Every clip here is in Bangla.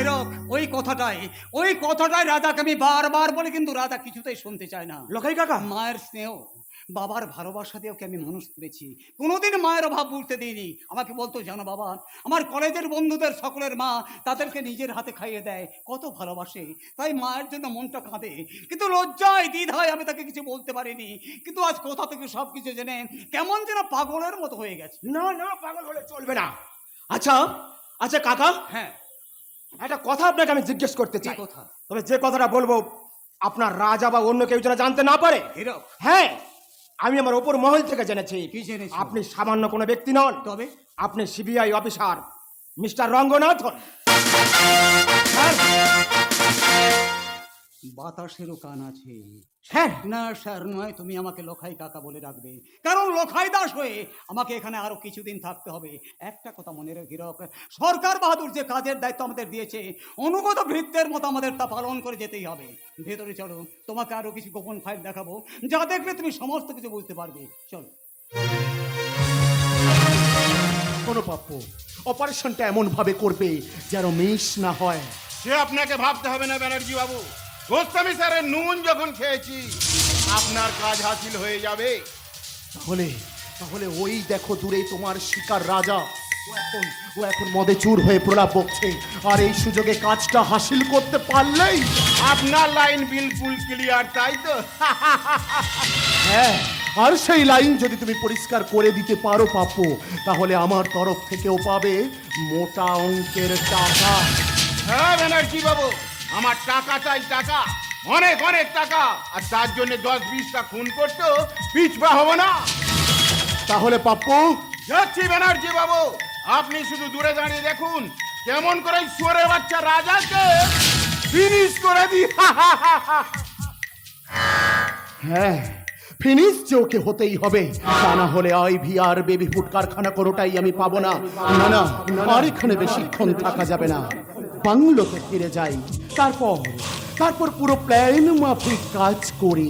হীরক, ওই কথাটাই রাজাকে আমি বারবার বলি, কিন্তু রাজা কিছুতেই শুনতে চায় না। লখাই কাকা, মায়ের স্নেহ, বাবার ভালোবাসা দিয়ে ওকে আমি মানুষ করেছি, কোনোদিন মায়ের অভাব বুঝতে দিইনি। আমাকে বলতো, জানো বাবা, আমার কলেজের বন্ধুদের সকলের মা তাদেরকে নিজের হাতে খাইয়ে দেয়, কত ভালোবাসে, তাই মায়ের জন্য মনটা কাঁদে। কিন্তু লজ্জায় দ্বিধায় আমি তাকে কিছু বলতে পারিনি। কিন্তু আজ কোথা থেকে সব কিছু জেনে কেমন যেন পাগলের মতো হয়ে গেছে। না না, পাগল হলে চলবে না। আচ্ছা আচ্ছা কাকা, হ্যাঁ, একটা কথা আপনাকে আমি জিজ্ঞেস করতে চাই। কথা? তবে যে কথাটা বলবো আপনার রাজা বা অন্য কেউ যেন জানতে না পারে। হীরক, হ্যাঁ, আমি আমার ওপর মহল থেকে জেনেছি কি জেনেছো? আপনি সামান্য কোনো ব্যক্তি নন, তবে আপনি সিবিআই অফিসার মিস্টার রঙ্গনাথন। বাতাসেরও কান আছে। স্যার, না স্যার নয়, তুমি আমাকে লখাই কাকা বলে রাখবে, কারণ লখাই দাস হয়ে আমাকে এখানে আরো কিছুদিন থাকতে হবে। একটা কথা মনে রেখে হীরক, সরকার বাহাদুর যে কাজের দায়িত্ব আমাদের দিয়েছে, অনুগত ভৃত্যের মতো আমাদের তা পালন করে যেতেই হবে। ভেতরে চলো, তোমাকে আরো কিছু গোপন ফাইল দেখাবো, যা দেখলে তুমি সমস্ত কিছু বুঝতে পারবে। চলো। কোনো পাপ্য অপারেশনটা এমন ভাবে করবে যেন মিস না হয়। সে আপনাকে ভাবতে হবে না ব্যানার্জি বাবু, গোস্বামী স্যারের নুন যখন খেয়েছি আপনার কাজ হাসিল হয়ে যাবে। তাহলে তাহলে ওই দেখো দূরে তোমার শিকার রাজা, ও এখন মদে চুর হয়ে প্রলাপ বকছে, আর এই সুযোগে কাজটা হাসিল করতে পারলেই আপনার লাইন বিলকুল ক্লিয়ার, তাই তো? হ্যাঁ, আর সেই লাইন যদি তুমি পরিষ্কার করে দিতে পারো পাপ্য, তাহলে আমার তরফ থেকেও পাবে মোটা অঙ্কের টাকা। হ্যাঁ ব্যানার্জি বাবু, আমার টাকা চাই, টাকা, অনেক অনেক টাকা। আর তার জন্য 10-20টা খুন করতেও পিছপা হব না। তাহলে পাপ্য যাচ্ছি ব্যানার্জি বাবু, আপনি শুধু দূরে দাঁড়িয়ে দেখুন কেমন করে সুরের বাচ্চা রাজাকে ফিনিশ করে দিই। হ্যাঁ, ফিনিশ যে ওকে হতেই হবে, তা না হলে IVR বেবি ফুড কারখানা কোনোটাই আমি পাবো না। না না, আর এখানে বেশিক্ষণ থাকা যাবে না, বাংলোতে ফিরে যাই। তারপর পুরো প্ল্যান মাফিক কাজ করি।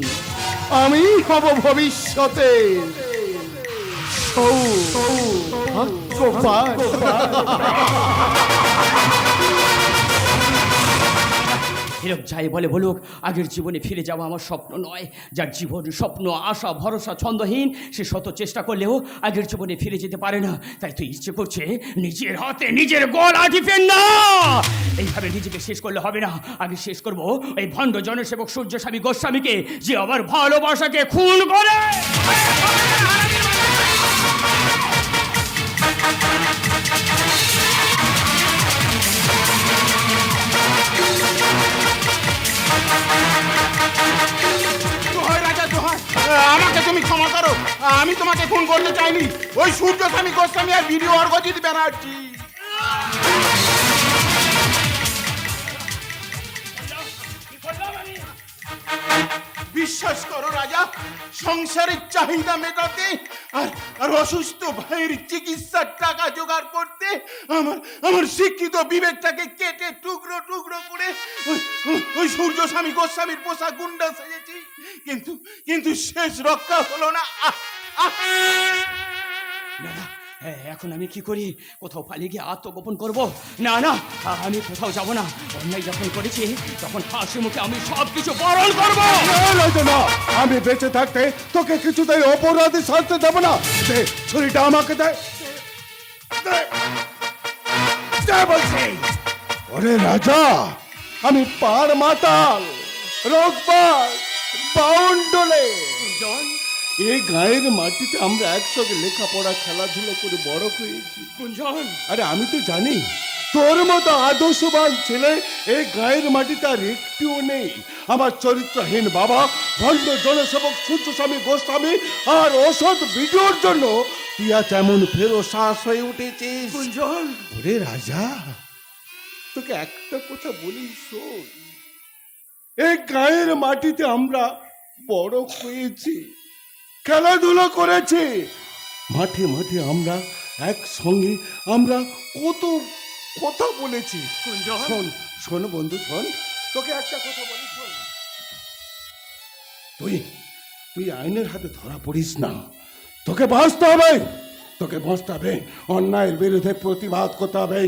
আমি হব ভবিষ্যতে ভাগ্যবান। হীরক যাই বলে বলুক, আগের জীবনে ফিরে যাওয়া আমার স্বপ্ন নয়। যার জীবন, স্বপ্ন, আশা, ভরসা ছন্দহীন, সে শত চেষ্টা করলেও আগের জীবনে ফিরে যেতে পারে না। তাই তো ইচ্ছে করছে নিজের হাতে নিজের গলা টিপে না। এইভাবে নিজেকে শেষ করলে হবে না, আগে শেষ করব এই ভণ্ড জনসেবক সূর্যস্বামী গোস্বামীকে, যে আমার ভালোবাসাকে খুন করে। আমাকে তুমি ক্ষমা করো, আমি তোমাকে খুন করতে চাইনি। ওই সূর্যস্বামী গোস্বামী আর ভিডিও অর্ঘজিৎ ব্যানার্জি। বিশ্বাস করো রাজা, সংসারের চাহিদা মেটাতে আর অসুস্থ ভাইয়ের চিকিৎসার টাকা জোগাড় করতে আমার শিক্ষিত বিবেকটাকে কেটে টুকরো টুকরো করে ওই সূর্যস্বামী গোস্বামীর পোষা গুন্ডা সেজেছি। কিন্তু শেষ রক্ষা হলো না। না, এখন আমি কি করি? কোথাও পালিয়ে গিয়ে আত্মগোপন করব? না না, আমি কোথাও যাব না। অন্যায় যখন করেছি তখন হাসি মুখে আমি সব কিছু বরণ করবো। না, আমি বেঁচে থাকতে তোকে কিছুতেই অপরাধী শাস্তি দেব না। দে ছুরিটা আমাকে, দে বলছি। ওরে রাজা, আমি পার মাতাল, রোগবাজ, বাউন্ডলে। এই গায়ের মাটিতে আমরা একসঙ্গে লেখাপড়া খেলাধুলো করে বড় হয়েছি। গুঞ্জন, আরে আমি তো জানি তোর মতো আদর্শবান ছেলে এই গায়ের মাটিতে আর একটিও নেই। আমার চরিত্রহীন বাবা ভণ্ড জনসেবক সূর্যস্বামী গোস্বামী আর অসৎ ভিডিওর জন্য তুই আজ এমন ফেরোসাস হয়ে উঠেছিস। গুঞ্জন, ওরে রাজা, তোকে একটা কথা বলি শোন, এই গায়ের মাটিতে আমরা বড় হয়েছি, খেলাধুলা করেছি, মাঠে মাঠে আমরা একসঙ্গে আমরা কত কথা বলেছি। শোন শোন বন্ধু, শোন, তোকে একটা কথা বলি, শোন, তুই আইনের হাতে ধরা পড়িস না, তোকে বাঁচতে হবে, তোকে বসতে হবে, অন্যায়ের বিরুদ্ধে প্রতিবাদ করতে হবে,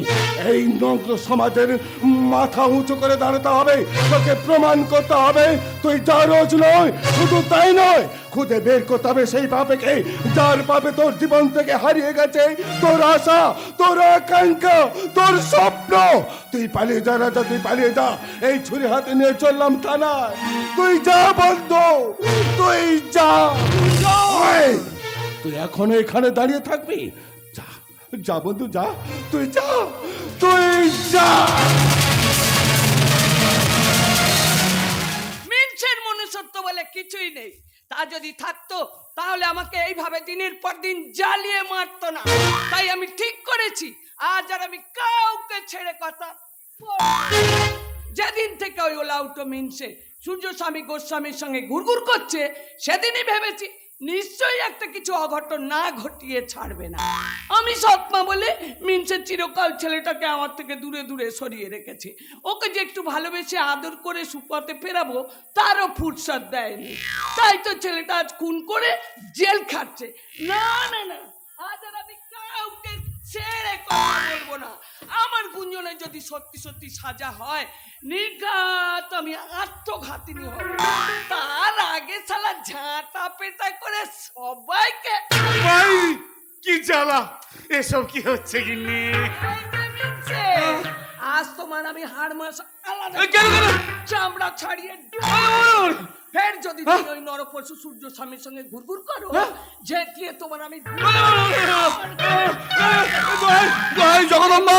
এই নগ্ন সমাজের মাথা উঁচু করে দাঁড়াতে হবে, তোকে প্রমাণ করতে হবে তুই যার রোজ নয়। শুধু তাই নয়, খুঁজে বের করতে হবে সেই পাপেকে যার পাপে তোর জীবন থেকে হারিয়ে গেছে তোর আশা, তোর আকাঙ্ক্ষা, তোর স্বপ্ন। তুই পালিয়ে যা রাজা, তুই পালিয়ে যা। এই ছুরি হাতে নিয়ে চললাম থানায়, তুই যা বন্ধু, তুই যা। ওই, তুই এখনো এখানে দাঁড়িয়ে থাকবি? যা যা বন্ধু, যা, তুই যা, তুই যা। মিনসের মনুষ্যত্ব বলে কিছুই নেই। তা যদি থাকতো তাহলে আমাকে এইভাবে দিনের পর দিন জ্বালিয়ে মারতো না। তাই আমি ঠিক করেছি আজ আর আমি কাউকে ছেড়ে কথা বলবো না। যেদিন থেকে ওই ওলাউটো মিনসে সূর্য স্বামী গোস্বামীর সঙ্গে ঘুরঘুর করছে, সেদিনই ভেবেছি নিশ্চয়ই একটা কিছু অঘটন না ঘটিয়ে ছাড়বে না। আমি সৎমা বলে মিনসের চিরকাল ছেলেটাকে আমার থেকে দূরে দূরে সরিয়ে রেখেছে। ওকে যে একটু ভালোবেসে আদর করে সুপথে ফেরাবো তারও ফুরসত দেয়নি। তাই তো ছেলেটা আজ খুন করে জেল খাটছে। না না না, আজ আর আমি কাউকে ছেড়ে কথা বলবো না। আমার গুঞ্জনের যদি সত্যি সত্যি সাজা হয়, নির্ঘাত আমি আত্মঘাতিনী হব। তার আগে শালা ঝাঁটা পেটা করে সবাইকে ভাই কি জ্বালা, এসব কি হচ্ছে গিন্নি? আজ তোমার আমি হাড় মাস আলাদা কেন কেন? চামড়া ছাড়িয়ে ফের যদি তুমি ওই নরপশু সূর্য স্বামীর সঙ্গে ঘুরঘুর করো, ঝেঁটিয়ে তোমার আমি জগদম্বা,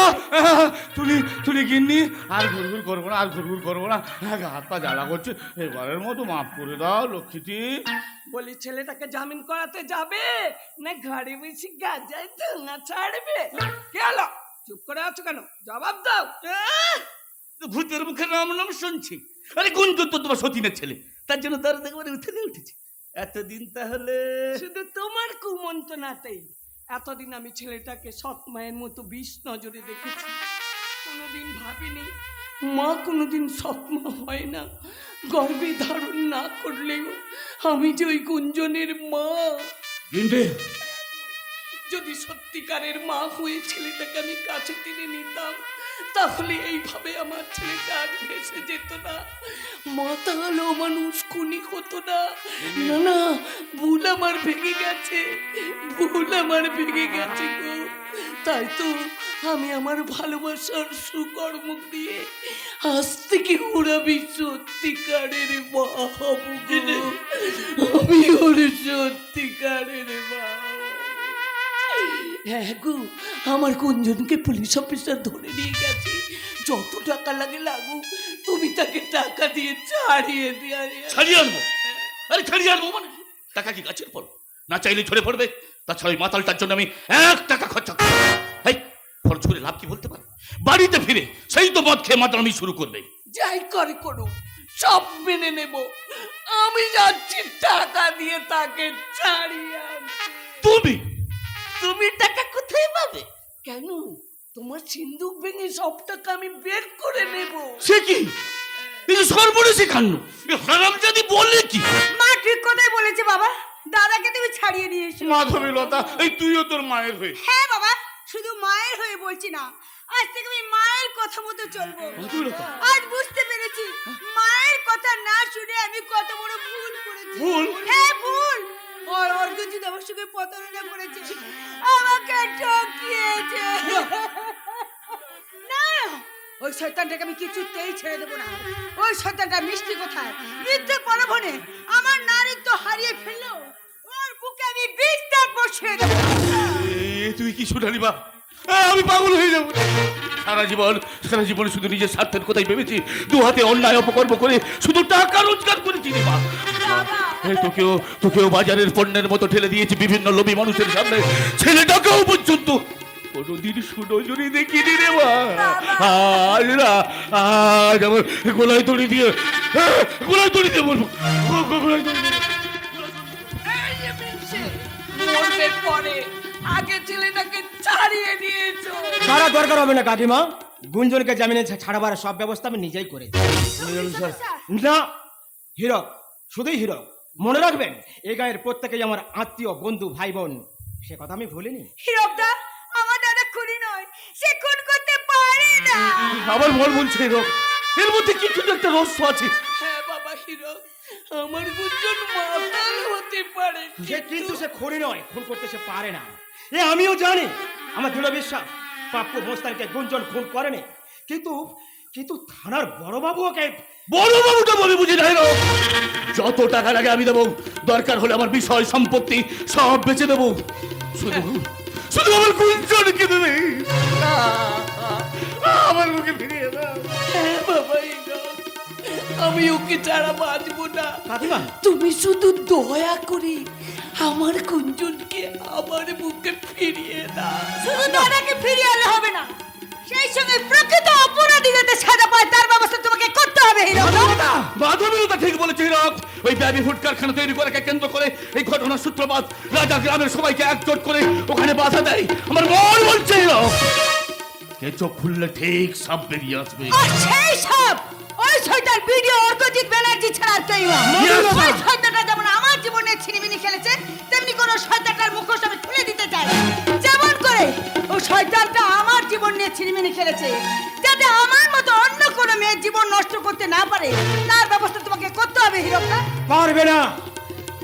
তুলি গিন্নি, আর ঘুরঘুর করবো না, আর ঘুরঘুর করবো না, হাত পা জ্বালা করছে, এবারের মতো মাফ করে দাও লক্ষ্মীটি। বলি ছেলেটাকে জামিন করাতে যাবে না ঘাড়ে বেশি গাজায় ধোঁয়া ছাড়বে? কে হলো? চুপ করে আছো কেন? জবাব দাও। ভূতের মুখে নাম নাম শুনছি। আরে গুঞ্জন তো তোমার সতীনের ছেলে, তার জন্য তার দেখবার উঠে উঠেছে এতদিন। তাহলে শুধু তোমার কুমন্ত্রণাতেই এতদিন আমি ছেলেটাকে সৎ মায়ের মতো বিষ নজরে দেখেছি। কোনোদিন ভাবিনি মা কোনোদিন সৎ মা হয় না। গর্ভে ধারণ না করলেও আমি যে ওই গুঞ্জনের মা। যদি সত্যিকারের মা হয়ে ছেলেটাকে আমি কাছে টেনে নিতাম, তাহলে এইভাবে আমার ছেলেটা আজ ভেসে যেত না। মাতাল মানুষ খুনি হতো না। না না, ভুল আমার ভেঙে গেছে, ভুল আমার ভেঙে গেছে গো। তাই তো আমি আমার ভালোবাসার সুকর্ম দিয়ে আজ থেকে ওরাবি সত্যিকারের মা হব গো। আমি ওর সত্যিকারের মা। হ্যাঁ গো, আমার কুঞ্জনকে পুলিশ অফিসার ধরে নিয়ে গেছে। যত টাকা লাগে লাগুক, তুমি তাকে টাকা দিয়ে ছাড়িয়ে দিয়ে ছাড়িয়ে আনবো? আরে ছাড়িয়ে আনবো মানে টাকা কি গাছের পর না চাইলে ঝরে পড়বে? তাছাড়া ওই মাতালটার জন্য আমি 1 টাকা খরচা করব। এই খরচ করে লাভ কি বলতে পারো? বাড়িতে ফিরে সেই তো মদ খেয়ে মাতাল আমি শুরু করবে। যাই করে করো, সব মেনে নেব। আমি যাচ্ছি টাকা দিয়ে তাকে ছাড়িয়ে আনতে। তুমি তুমি টাকা কোথায় পাবে? কেন? তোমার সিন্ধুক ভেঙে সব টাকা আমি বের করে নেব। সে কি? এই যে সর্বনেশে কাণ্ড, হারাম যদি বলে কি? মা ঠিক কথাই বলেছে বাবা, দাদাকে তুমি ছাড়িয়ে নিয়ে এসো। মাধবী লতা, এই তুইও তোর মায়ের হয়ে। হ্যাঁ বাবা, শুধু মায়ের হয়ে বলছি না, আজ থেকে আমি মায়ের কথা মতো চলবো। আজ বুঝতে পেরেছি মায়ের কথা না শুনে আমি কত বড় ভুল করেছি। ভুল? হ্যাঁ ভুল। ওর অর্জুন আমার সঙ্গে প্রতারণা করেছে, আমাকে ঠকিয়েছে। না, ওই শয়তানটাকে আমি কিছুতেই ছেড়ে দেবো না। ওই শয়তানটা মিষ্টি কোথায় মিথ্যে পরভনে আমার নারীত্ব হারিয়ে ফেললো। ওর বুকে আমি বিস্তার বসিয়ে দেবো। তুই কি শুনালি বা? আমি পাগল হয়ে যাবো। সারা জীবন শুধু নিজের স্বার্থের কথাই ভেবেছি। 2 হাতে অন্যায় অপকর্ম করে শুধু টাকা রোজগার করেছি রে মা। তোকেও বাজারের পণ্যের মতো ঠেলে দিয়েছি বিভিন্ন লোভী মানুষের সামনে। ছেলেটাকেও পর্যন্ত কোনোদিন সুনজরে দেখিনি রে মা। আজ আমার গোলায় দড়ি দিয়ে বলবো, গোলায় দড়ি দিয়ে। মরবে পরে, আগে ছেলেটাকে ছাড়িয়ে দিয়েছো। সারা দরকার হবে না কাকিমা, গুঞ্জনকে জামিনে ছাড়াবার সব ব্যবস্থা আমি নিজেই করেছি। না হীরক, শুধুই হীরক। মনে রাখবেন, এই গায়ের প্রত্যেকেই আমার আত্মীয়, বন্ধু, ভাই বোন। সে কথা আমি ভুলিনি। হীরকদা, আমার দাদা খুনি নয়, সে খুন করতে পারে না। আমার মন বলছে এরকম, এর মধ্যে কিছু তো একটা রহস্য আছে। হ্যাঁ বাবা হিরো, আমার গুঞ্জন মাতাল হতে পারে, সে কিন্তু সে খুনি নয়, খুন করতে সে পারে না। এ আমিও জানি, আমার দৃঢ় বিশ্বাস পাপ্পু মোস্তানকে গুঞ্জন খুন করেনি। কিন্তু কিন্তু থানার বড়বাবু ওকে। বড় বাবুটা বলে বুঝি নাই রো, যত টাকা লাগে আমি দেবো, দরকার হলে আমার বিষয় সম্পত্তি সব বেচে দেবো, শুধু শুধু আমার গুঞ্জনকে দেবে, আমার মুখে ফিরিয়ে দাও। হ্যাঁ বাবা হিরো, আমি ওকে ছাড়া বাঁচবো না। কাকিমা, তুমি শুধু দয়া করে আমার গুঞ্জনকে আমার বুকে ফিরিয়ে দাও। শুধু দাদাকে ফিরিয়ে আনলে হবে না, সেই সঙ্গে প্রকৃত অপরাধী যাতে সাজা পায় তার ব্যবস্থা তোমাকে করতে হবে হীরকদা। মাধবীলতা ঠিক বলেছে হীরক, ওই ব্যাবি ফুড কারখানা তৈরি করাকে কেন্দ্র করে এই ঘটনার সূত্রপাত। রাজা গ্রামের সবাইকে একজোট করে ওখানে বাধা দেয়। আমার মন বলছে হীরক, কে চোখ খুললে ঠিক সব বেরিয়ে আসবে। আর সেই সব ওই শয়তান ভিডিও অর্কজিৎ ব্যানার্জি ছাড়া আর কেউ না। Yes, ওই ma'am. শয়তানটা যেমন আমার জীবনে ছিনিমিনি খেলেছে, তেমনি কোন শয়তানটার মুখোশ আমি খুলে দিতে চাই। যেমন করে ওই শয়তানটা আমার জীবন নিয়ে ছিনিমিনি খেলেছে, যাতে আমার মতো অন্য কোনো মেয়ের জীবন নষ্ট করতে না পারে, তার ব্যবস্থা তোমাকে করতে হবে হীরকদা। পারবে না।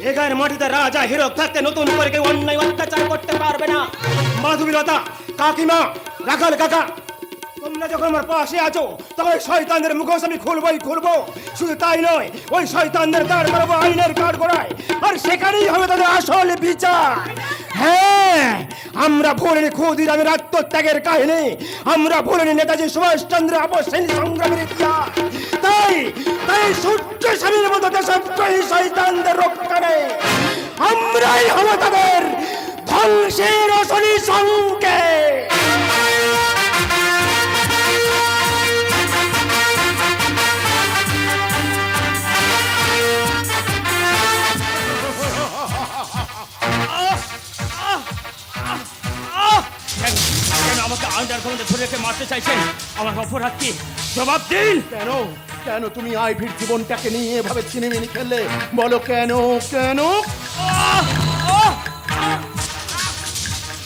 এ গায়ের মাটিতে রাজা হীরক থাকতে নতুন করে কেউ অন্যায় অত্যাচার করতে পারবে না। মাধবীলতা, কাকিমা, রাখাল কাকা, তোমরা যখন আমার পাশে আছো তখন ওই শয়তানদের মুখোশ আমি খুলবই খুলবো। শুধু তাই নয়, ওই শয়তানদের দাঁড় করাবো আইনের কাঠ গড়ায়, আর সেখানেই হবে তাদের আসল বিচার। হ্যাঁ, আমরা ভুলিনি ক্ষুদিরামের আত্মত্যাগের কাহিনী, আমরা ভুলিনি নেতাজি সুভাষচন্দ্র আপসহীন সংগ্রামের ইতিহাস। তাই তাই সূর্য স্বামীর মতো দেশপ্রেমী শয়তানদের রক্ষণে আমরাই হবো তাদের ধ্বংসের আসলি সংকেত। কেন আমাকে আন্ডারগ্রাউন্ডে ধরে রেখে মারতে চাইছেন? আমার অপরাধ কি? জবাব দিন। কেন কেন তুমি আইভির জীবনটাকে নিয়ে এভাবে ছিনিমিনি খেললে? বলো কেন কেন?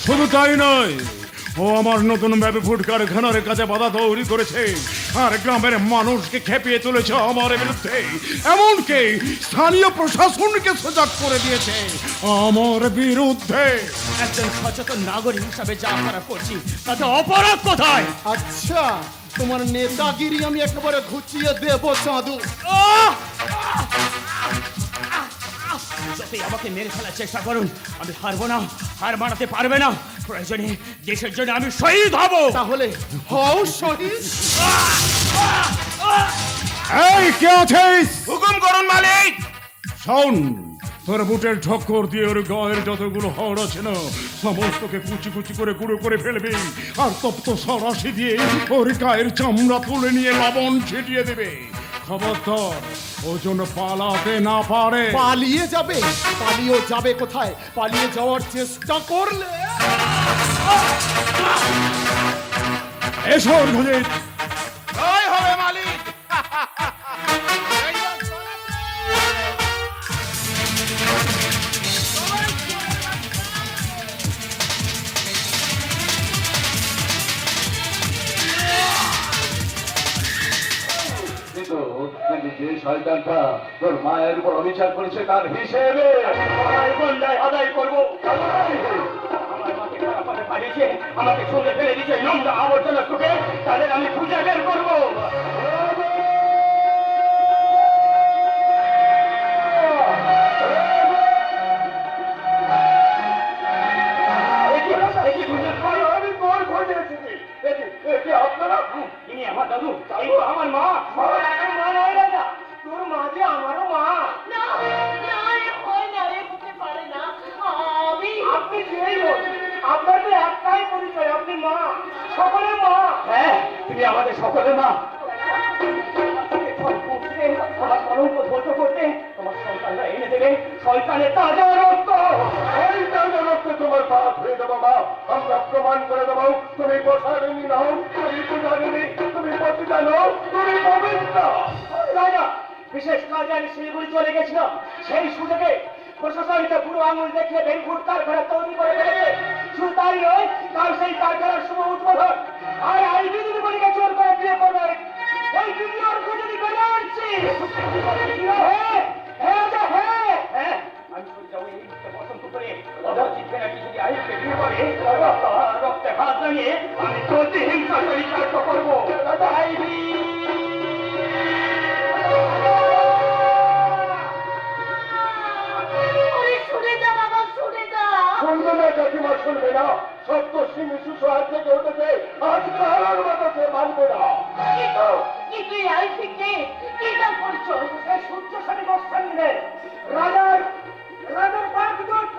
শুধু তাই নয়, ও আমার নতুন ব্যাবি ফুড কারখানার কাজে বাধা তৈরি করেছে আর গ্রামের মানুষকে খেপিয়ে তুলেছে আমার বিরুদ্ধে। এমনকি স্থানীয় প্রশাসনকে সজাগ করে দিয়েছে আমার বিরুদ্ধে। একজন সচেতন নাগরিক হিসাবে যা করা করছি তাতে অপরাধ কোথায়? আচ্ছা, তোমার নেতাগিরি আমি একেবারে ঘুচিয়ে দেবো চাঁদু। যতই আমাকে মেরে ফেলার চেষ্টা করুন, আমি হারবো না, হার মানাতে পারবে না। প্রয়োজনে দেশের জন্য আমি শহীদ হব। তাহলে হও শহীদ। এই কে আছিস? হুকুম করুন মালিক। শোন, তোর বুটের ঠক্কর দিয়ে ওর গায়ের যতগুলো হাড় আছে না সমস্তকে কুচি কুচি করে গুঁড়ো করে ফেলবি, আর তপ্ত সরাসি দিয়ে ওর গায়ের চামড়া তুলে নিয়ে লবণ ছিটিয়ে দেবে। খবরদার ও যেন পালাতে না পারে। পালিয়ে যাবে? পালিয়েও যাবে কোথায়? পালিয়ে যাওয়ার চেষ্টা করলে এসো অর্ঘজিৎ। জয় হবে মালিক। কিন্তু যে শয়তানটা তোর মায়ের উপর অবিচার করেছে তার হিসেবে আদায় করবো। আমার মাকে খারাপ পথে পাঠিয়েছে, আমাকে ছুঁড়ে ফেলে দিয়েছে নোংরা আবর্জনা চোখে, তাদের আমি খুঁজে বের করবো। আপনারা ইনি আমার দাদু, তাই আমার মা। মা নয় রাজা, তোর মা যে আমারও মা। আপনি যেই হোক, আপনার তো একটাই পরিচয়, আপনি মা, সকলের মা। হ্যাঁ, তুমি আমাদের সকলের মা। আমার কলঙ্ক ধ্বংস করতে তোমার সন্তানরা এনে দেবে শয়তানের তাজা রক্ত। এই তাজা রক্তে তোমার পাপ হয়ে দেবো মা, আমরা প্রমাণ করে দেবো তুমি প্রসারিণী নাও, তুমি পূজারিণী, তুমি পতিতা নাও, তুমি পবিত্র। রাজা, বিশেষ কাজে আমি শিলিগুড়ি চলে গেছিলাম, সেই সুযোগে প্রশাসনকে পুরো আঙুল দেখিয়ে বেলফুট কারখানা তৈরি করে ফেলেছে। শুধু তাই নয়, কাল সেই কারখানার শুভ উদ্বোধন। আর আইবি যদি বলিকে জোর করে বিয়ে করবে, ওই জুনিয়র যদি বেড়ে আসছি আমি চলে যাবো এই মুহূর্তে বসন্ত করে অজাচিত ব্যানার্জি যদি আইবকে বিয়ে করে রক্তে হাত লাগিয়ে আমি চলতি হিংসা পরিচালিত করবো। আইবি শুনবে না কাকিমা, শুনবে না। সত্য সিংহ শিশু হাত থেকে উঠেছে, আজ কালার মতো সে মানবে না। সূর্য সাথে বস্তা নিলে রাজার রাজার বাগদূত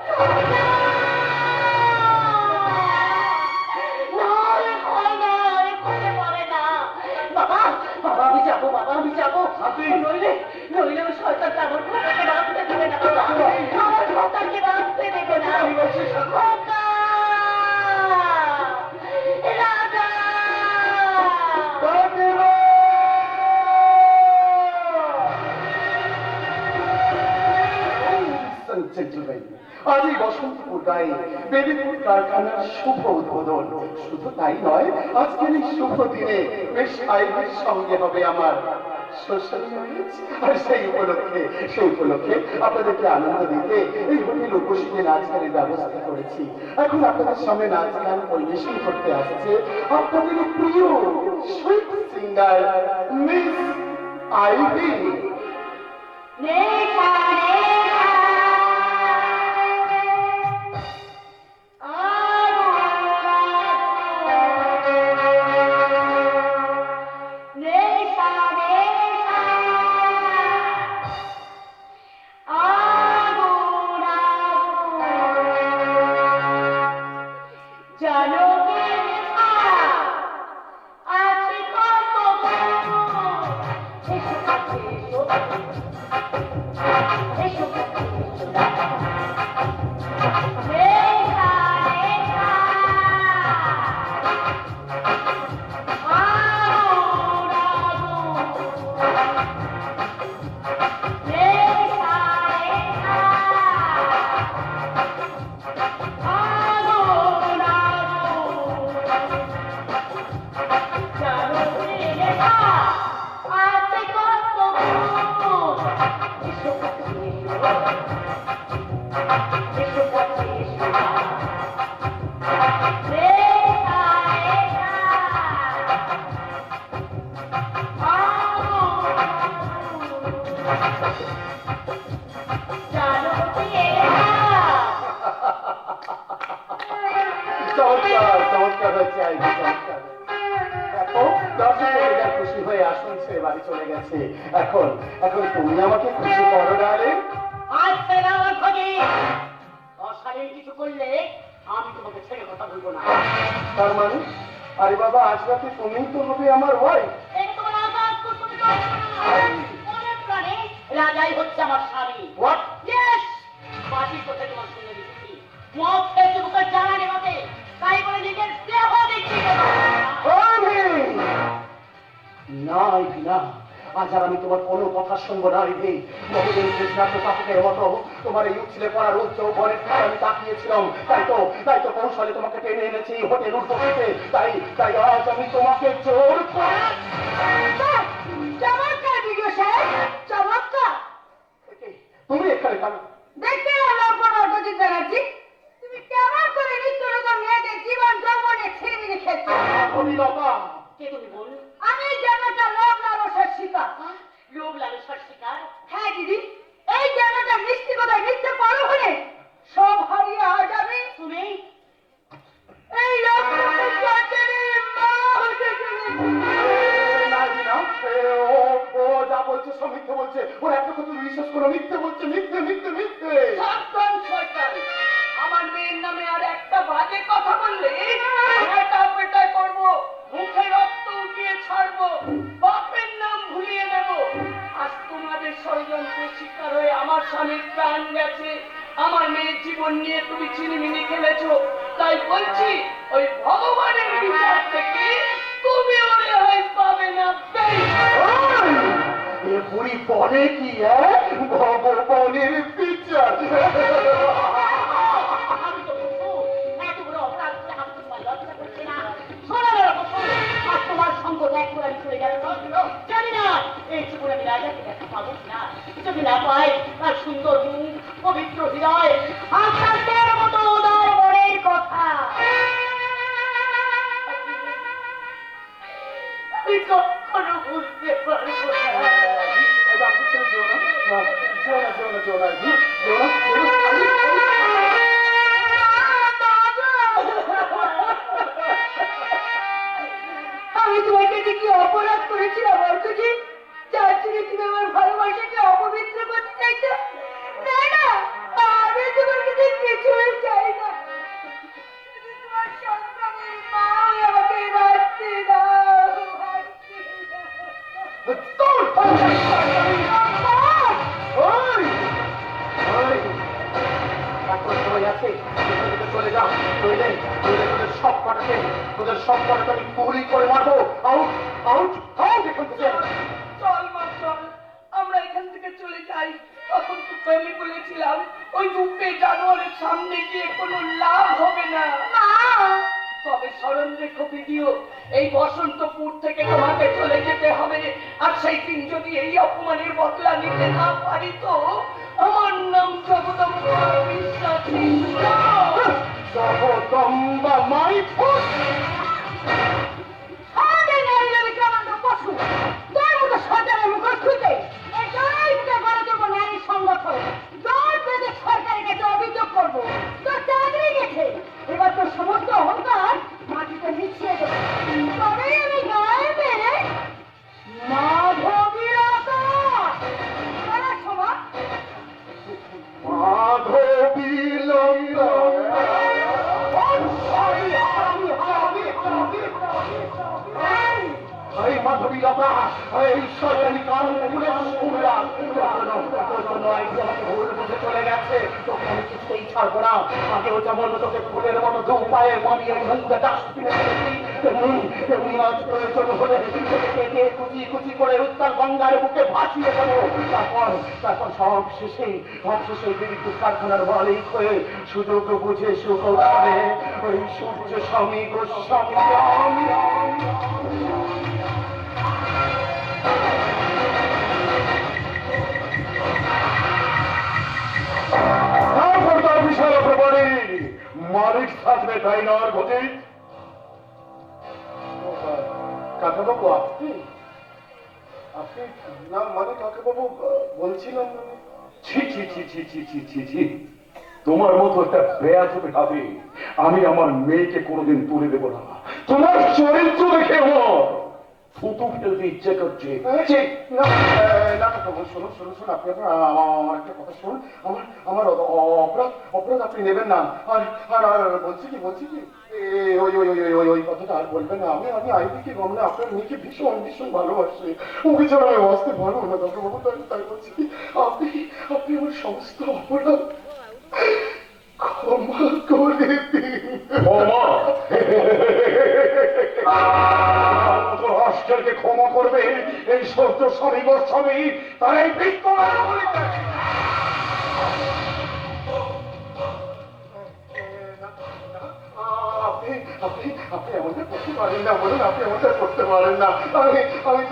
আমি যাবো বাবা, আমি যাবো। নইলে নইলে ওই শয়তানটা আমার খোকাকে রাখতে দেবে না বাবা, আমার খোকাকে রাখতে দেবে না। খোকা! রাজা! আজ এই বসন্তপুর গায়ে বেবিপুর কারখানার শুভ উদ্বোধন। শুধু তাই নয়, আজকের এই শুভ দিনে বেশ আইবির সঙ্গে হবে আমার সোশ্যাল ম্যারেজ। আর সেই উপলক্ষে আপনাদেরকে আনন্দ দিতে এই হোটেল উপস্থিতে নাচ গানের ব্যবস্থা করেছি। এখন আপনাদের সামনে নাচ গান পরিবেশন করতে আসছে আপনাদের প্রিয় সুইট সিঙ্গার মিস আইভি। খুশি হয়ে আসুন, সে বাড়ি চলে গেছে। এখন এখন তুমি আমাকে খুশি করো ডালে। কিছু করলে আমি তোমাকে ছেড়ে কথা বলবো না। তার মানে আরে বাবা, আজ রাতে তুমিই তো হবে আমার ওয়াইফ। রাজাই হচ্ছে আমার স্বামী। হোয়াট? ইয়েস, বাড়ির কথা তোমার শুনে দিচ্ছি। মদ খেতে বুকে জানা নেবাতে, তাই বলে নিজের দেহ দেখছি না না, আজ আর আমি তোমার কোনো কথা শুনবো না। রে বহুদিন কৃষ্ণার্থ পাঠকের মতো তোমার এই উচ্ছিলে পড়ার উচ্চ বনের দিকে আমি তাকিয়েছিলাম। তাই তো কৌশলে তোমাকে টেনে এনেছি হোটেল উঠতে। তাই আজ আমি তোমাকে জোর করে চমৎকার ভিডিও সাহেব, চমৎকার। তুমি এখানে কেন? দেখতে এলাম অজিত ব্যানার্জি, তুমি কেমন করে নিত্য নতুন মেয়েদের জীবন যৌবনে ছিনিমিনি খেলছো। অভিনতা কে তুমি বল? আমি যেমনটা লোভ লালসার শিকার। লোভ লালসার শিকার? হ্যাঁ দিদি, এই যেমনটা মিষ্টি কথায় মিথ্যে পারো হলে সব হারিয়ে আজ আমি তুমি এই ও যা বলছে সব মিথ্যে বলছে। ওর একটা কথা বিশ্বাস করো, মিথ্যে বলছে, মিথ্যে মিথ্যে মিথ্যে। আমার মেয়ের নামে আর একটা বাজে কথা বললে এটা পেটাই করবো, মুখে রক্ত উঠিয়ে ছাড়বো, বাপের নাম ভুলিয়ে দেব। আজ তোমাদের ষড়যন্ত্রের শিকার হয়ে আমার স্বামীর প্রাণ গেছে, আমার মেয়ের জীবন নিয়ে তুমি চিনিমিনি খেলেছো। তাই বলছি, ওই ভগবানের বিচার থেকে তুমি ওরে হয় পাবে না। এ বুড়ি বলে কি ভগবানের বিচার। তোমার সঙ্গ ত্যাগ করে আমি চলে যাচ্ছি। জানি না এই জীবনে আমি রাজাকে দেখা পাবো না। যদি না পাই তার সুন্দর মুখ, পবিত্র হৃদয়, আকাশের মতো উদার মনের কথা আমি কখনো বুঝতে পারবো না। আমি তোমাকে যে কি অপরাধ করেছিলাম অর্থজি, যার জন্য তুমি আমার ভালোবাসাকে অপবিত্র করতে চাইছো? না না, আমি তোমার কাছে কিছুই চাই না। তোমার সন্তানের মা হয়ে আমাকে বাঁচতে দাও, বাঁচতে চলে যাও, তোদের সব কটাকে আমি গুলি করে মারবো। আউট আউট আউট এখান থেকে। চল মা চল, আমরা এখান থেকে চলে যাই। তখন তো আমি বলেছিলাম ওই রূপে জানোয়ারের সামনে গিয়ে কোনো লাভ হবে না। তবে স্মরণ রেখো ভিডিও, এই বসন্তপুর থেকে তোমাকে চলে যেতে হবে। আর সেই দিন যদি এই অপমানের বদলা নিতে না পারি তো আমার নাম জগদম্বা বিশ্বাস। Jagadamba my foot. এবার তোর সমস্ত অহংকার মাটিতে মিশিয়ে দেবে, তবেই আমি গায়ে মেরে মাধবীরতা মাধবীলতা, এই সরকারি কারণ ভুল বুঝে চলে গেছে। তোকে আমি কিছুতেই ছাড়বো না। আগেও যেমন তোকে ফুলের মতো দু পায়ে মানিয়ে ডাস্টবিনে ফেলেছি, তেমনি আজ প্রয়োজন হলে তোকে কেটে কুচি কুচি করে উত্তর গঙ্গার বুকে ভাসিয়ে দেবো। তারপর সব শেষে বিদ্যুৎ কারখানার মালিক হয়ে সুযোগ বুঝে সুকৌশলে ওই সূর্য স্বামী গোস্বামী মালিক থাকবে, তাই না? আর ঘটে কাকাবাবু, আপনি না মানে কাকাবাবু বলছিলাম, ছি ছি ছি ছি ছি ছি ছি ছি, তোমার মতো একটা বেয়াদবি হাতে আমি আমার মেয়েকে কোনোদিন তুলে দেবো না। তোমার চরিত্র দেখে আমার ফুটু ফেলতে ইচ্ছে করছে। শুনুন, আপনি আমার একটা কথা শুনুন। আমার অপরাধ আপনি নেবেন না। আর বলছি কি ওই কথাটা আর বলবেন না। আমি আইডিকে গমনে আপনার মেয়েকে ভীষণ ভীষণ ভালোবাসি। ওকে ছাড়া আমি বাঁচতে পারবো না ডক্টরবাবু। তাই বলছি কি আপনি আমার সমস্ত অপরাধ ক্ষমা করে দিন। রাষ্ট্রকে ক্ষমা করবে এই সত্য স্বামী গোস্বামী, তারাই আপনি এমনটা করতে পারেন না, বলুন আপনি এমনটা করতে পারেন না। আমি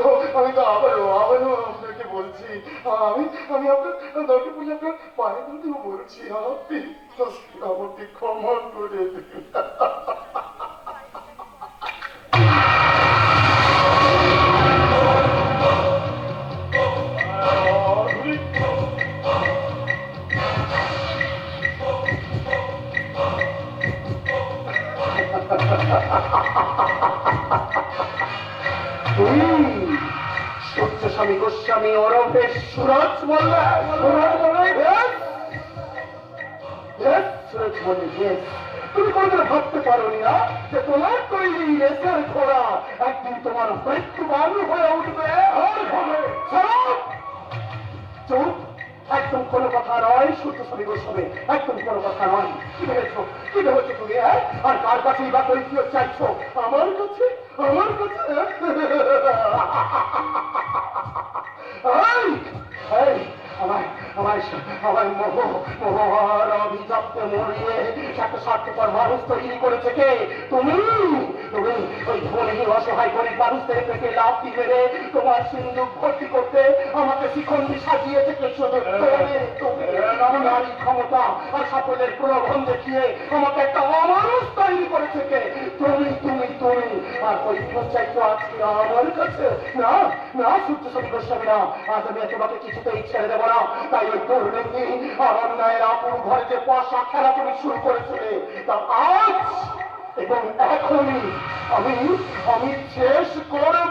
তো আবারও আপনাকে বলছি, আমি আপনার দরকার বলে আপনার পায়ে ধরেও বলছি, আপনি আমাকে ক্ষমা করে দিন। সত্যস্বামী গোস্বামী ওরফে সুরজ মোল্লা। তুমি কোনদিন ভাবতে পারোনি না যে তোমার তৈরি রেসের ঘোড়া একদিন তোমার মৃত্যুবান হয়ে উঠবে। চুপ, একদম কোনো কথা নয়। সত্যস্বামী গোস্বামী, একদম কোনো কথা নয়। কি ভেবেছো তুমি? আর কার কাছেই বা কৈফিয়ত চাইছো? আমার কাছে? আমার কাছে? মহার অভিশপ্ত মরিয়ে একটা স্বার্থপর মানুষ তৈরি করেছে কে? তুমি তুমি ওই ধনী অসহায় গরিব মানুষদের পেটে লাভ দিয়ে তোমার সিন্ধুক ভর্তি করতে আমাকে শিখন্ডি সাজিয়েছে কে? শুধু তুমি নারী ক্ষমতা আর সাফল্যের প্রলোভন দেখিয়ে আমাকে একটা অমানুষ তৈরি করেছে কে? তুমি তুমি তুমি আর ওই চাইতো আজকে আমার কাছে না না সূর্য সবি গোস্বামী না, আজ আমি তোমাকে কিছুতেই ছেড়ে দেবো না। তাই ওই দুর্নীতি আর অন্যায়ের আপুর ঘরে যে পয়সা খেলা তুমি শুরু করেছিলে তা আজ এবং এখনই আমি আমি শেষ করে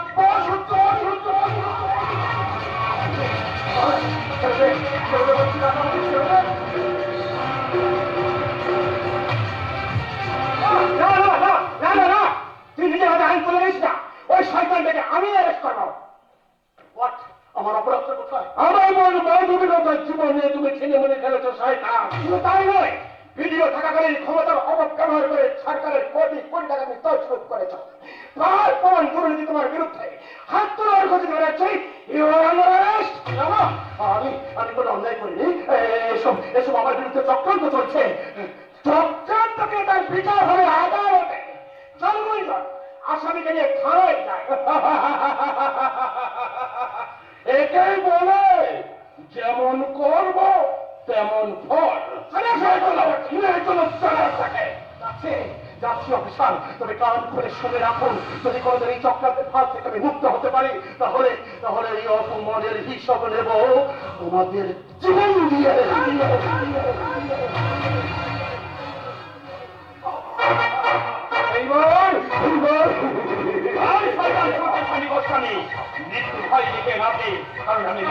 তুই নিজের হাতে আইন তুলে নিস না। ওই শয়তানটাকে আমি অ্যারেস্ট করবো। আমার অপরাধটা কোথায়? আমার মানবিকতার জীবন নিয়ে তুমি ছিনে মনে খেলেছো শয়তান। শুধু তাই নয়, ভিডিও থাকাকালীন ক্ষমতার অপব্যবহার করে সরকারের কোটি কোটি টাকা তুমি তছরূপ করেছ। তার প্রমাণ দুর্নীতি তোমার বিরুদ্ধে হাত তোলার ঘোষিত করেছে। আমি কোনো অন্যায় করিনি। এসব এসব আমার বিরুদ্ধে চক্রান্ত চলছে। চক্রান্তকে তার বিচার হবে আদালতে। চলবই না, আসামিকে নিয়ে থানায় যায়। এটাই বলে যেমন করব তেমন ফল। যাচ্ছি অফিসার, তবে কান খুলে শুনে রাখুন, যদি কোনোদিন এই চক্রান্তের ফাঁদ থেকে আমি মুক্ত হতে পারি তাহলে তাহলে এই অপমানের হিসাব নেব তোমাদের জীবন দিয়ে। মৃত্যু ভয় লিখে নাচে, কারণ আমি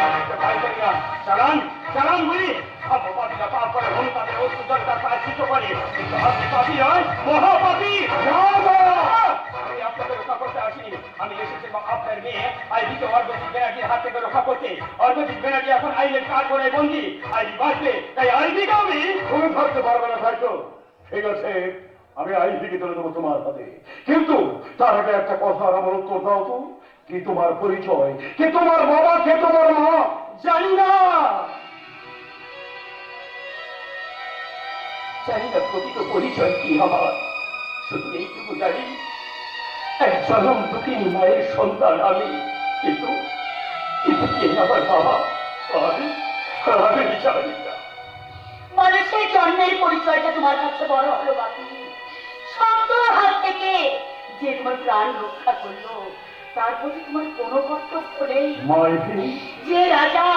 ভয় করি না। চালান চালান বলি অপবাদীরা পাপ করে তাদের অস্তুতার প্রায়শ্চিত্ত করে, কিন্তু আপনি পাপী নয়, মহাপাপী। আমি আপনাকে রক্ষা করতে আসিনি, আমি এসেছি আপনার মেয়ে আইবিকে অর্ঘজিৎ ব্যানার্জির হাত থেকে রক্ষা করতে। অর্ঘজিৎ ব্যানার্জি এখন আইনের কাজ করে বন্দি, আইবি বাঁচবে, তাই আইবিকে আমি তুমি ধরতে পারবে না। ভাইতো ঠিক আছে, আমি আইবিকে তুলে দেবো তোমার হাতে, কিন্তু তার আগে একটা কথা আমার উত্তর দাও তো। কি তোমার পরিচয়? কে তোমার বাবা? কে তোমার মা? জানি না, জানি না প্রকৃত পরিচয় কি আমার। শুধু এইটুকু জানি এক জনম দুঃখিনী মায়ের সন্তান আমি, কিন্তু কিন্তু কে আমার বাবা আমি জানি না। মানুষের জন্মের পরিচয়টা তোমার কাছে বড় হলো বাকি। শত্রুর হাত থেকে যে তোমার প্রাণ রক্ষা করলো তার প্রতি তোমার কোনো কর্তব্য নেই। যে রাজা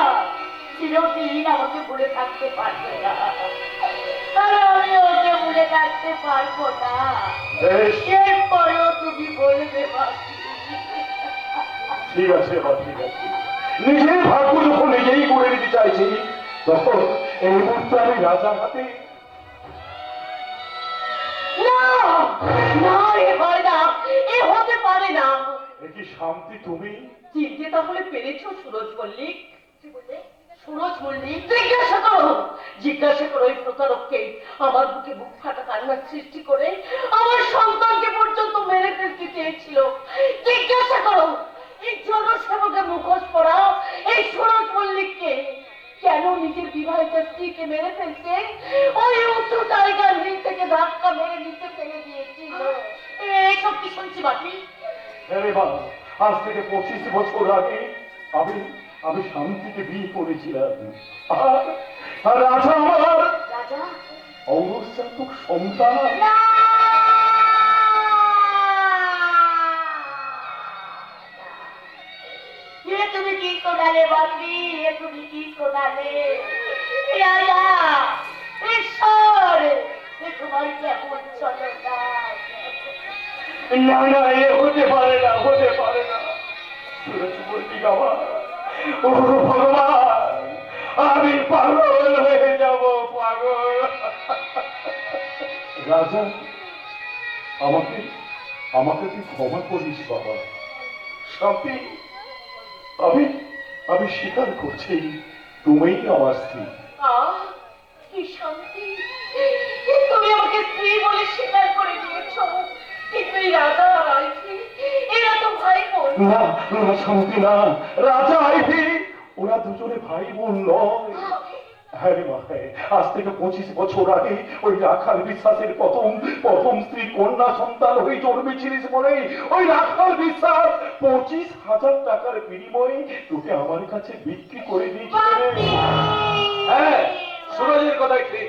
চিরদিন আমাকে ভুলে থাকতে পারবে না, আর আমি ওকে ভুলে থাকতে পারবো না। এরপরেও তুমি বলবে বাকি। ঠিক আছে ঠিক আছে, নিজের ভাগ্য যখন নিজেই করে নিতে চাইছি তখন এই মুহূর্তে আমি রাজার হাতে। না না, এ হয় না, এ হতে পারে না। কি শান্তি তুমি চিনতে তাহলে পেরেছো সুরজ মল্লিক? সুরজ মল্লিক, জিজ্ঞাসা করো জিজ্ঞাসা করো এই প্রতারককে। আমার বুকে বুক ফাটা কান্নার সৃষ্টি করে আমার সন্তানকে পর্যন্ত মেরে ফেলতে চেয়েছিল। জিজ্ঞাসা করো এই জনসেবকের মুখোশ পরা এই সুরজ মল্লিককে কেন নিজের বিবাহিত স্ত্রীকে মেরে ফেলতে ওই উঁচু টাইগার হিল থেকে ধাক্কা মেরে নিচে ফেলে দিয়েছিল। এইসব কি শুনছি বাকি? আজ থেকে 25 বছর আগে আমি আমি শান্তিকে বিয়ে করেছিলাম। আর রাজা আমার রাজা ঔরসজাতক সন্তান। তুমি কি শোনালে বাকি? তুমি কি শোনালে রাজা? ঈশ্বর তোমার কেমন চলো না না, এ হতে পারে না, হতে পারে না। সুরজ মল্লিক আমার, ও ভগবান, আমি পাগল হয়ে যাব, পাগল। রাজা আমাকে আমাকে তুই ক্ষমা করিস বাবা। শান্তি, আমি আমি স্বীকার করছি তুমিই আমার স্ত্রী। কি শান্তি, তুমি আমাকে স্ত্রী বলে স্বীকার করে দিয়েছ, কিন্তু এই রাজা আর আইভি এরা তো ভাই বোন। না না শান্তি না, রাজা আইভি ওরা দুজনে ভাই বোন নয়। হ্যাঁ রে মা, হ্যাঁ। আজ থেকে 25 বছর আগে ওই রাখাল বিশ্বাসের প্রথম স্ত্রী কন্যা সন্তান হয়ে জন্মেছিলিস বলে ওই রাখাল বিশ্বাস 25,000 টাকার বিনিময়ে তোকে আমার কাছে বিক্রি করে দিয়েছিল রে। হ্যাঁ, সুরজের কথাই ঠিক।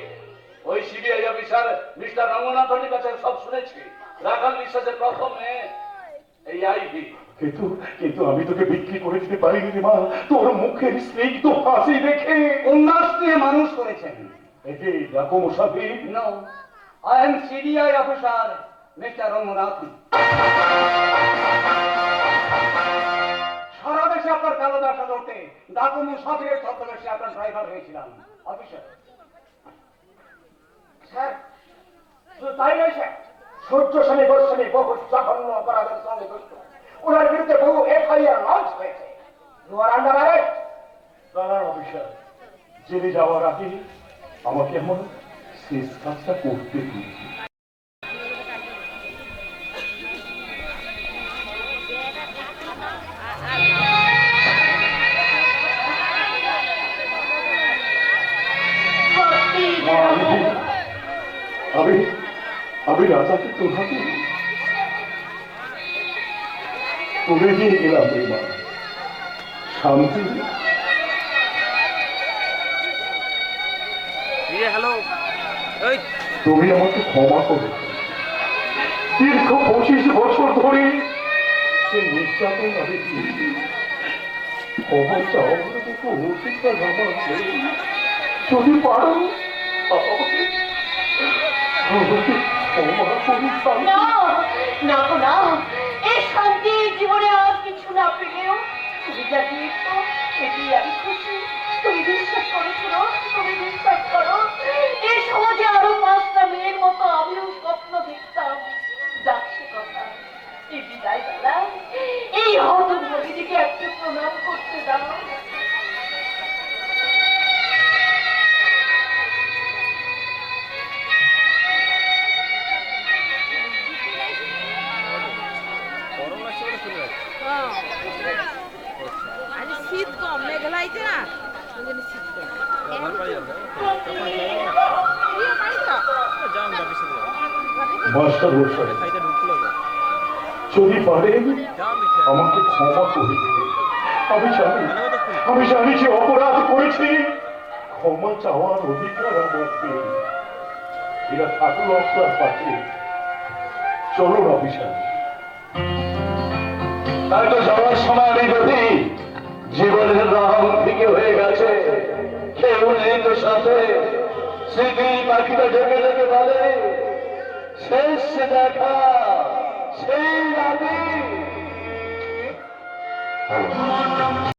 ওই সিবিআই অফিসার মিস্টার রঙ্গনাথনের কাছে সব শুনেছি। রাখাল বিশ্বাসের প্রথম মেয়ে এই আইভি। কিন্তু আমি তোকে বিক্রি করে দিতে পারিনি রে মা, তোর মুখের স্নিগ্ধ হাসি দেখে। উন্নাস নিয়ে মানুষ করেছেন। একে ডাকো মুসাফির। No, I am CBI officer Mister Ranganath. সারা দেশে আপনার কালো ব্যবসা ধরতে ডাকু মুসাফিরের ছদ্মবেশে আপনার ড্রাইভার হয়েছিলাম অফিসার। স্যার, শুধু তাই নয় স্যার, সূর্য শনি গোস্বামী বহু জঘন্য অপরাধের সঙ্গে যুক্ত। ওনার বিরুদ্ধে বহু এফআইআর লঞ্চ হয়েছে। You are under arrest. দাঁড়ান অফিসার, জেলে যাওয়ার আগে আমাকে এমন শেষ কাজটা করতে দিন। আমি রাজাকে তোমাকে তুলে দিয়ে গেলাম রে মা, শান্তি। তুমি আমাকে ক্ষমা করো। দীর্ঘ 25 বছর ধরে সে নির্যাতন আমি দিয়েছি। ক্ষমা চাওয়ার মতো অধিকার আমার নেই। যদি পারো আমাকে ক্ষমা করো শান্তি। না না না, এই শান্তি জীবনে আর কিছু না পেলেও তুমি যা দিয়েছো এটি আমি খুশি। তুমি বিশ্বাস করো শোনো, তুমি বিশ্বাস করো এই সমাজে আরো 5টা মেয়ের মতো আমিও স্বপ্ন দেখতাম। যাচ্ছে কথা, এই বিদায় বেলায় এই হতভাগীদিকে একটা প্রণাম করতে দাও। শীত কম মেঘলা আইছে না, শীত কম। মাস্টার মশাই, যদি পারেন আমাকে ক্ষমা করে দিতে। আমি জানি যে অপরাধ করেছি, ক্ষমা চাওয়ার অধিকার আমার নেই। এরা থাকলো আপনার পাশে। চলুন অফিসার। তাই তো যাওয়ার সময় আমি যদি জীবনের রং ফিকে হয়ে গেছে, কেউ নেই তো সাথে। স্মৃতি পাখিটা ঢেকে ঢেকে বলে শেষ দেখা সেই রাতে।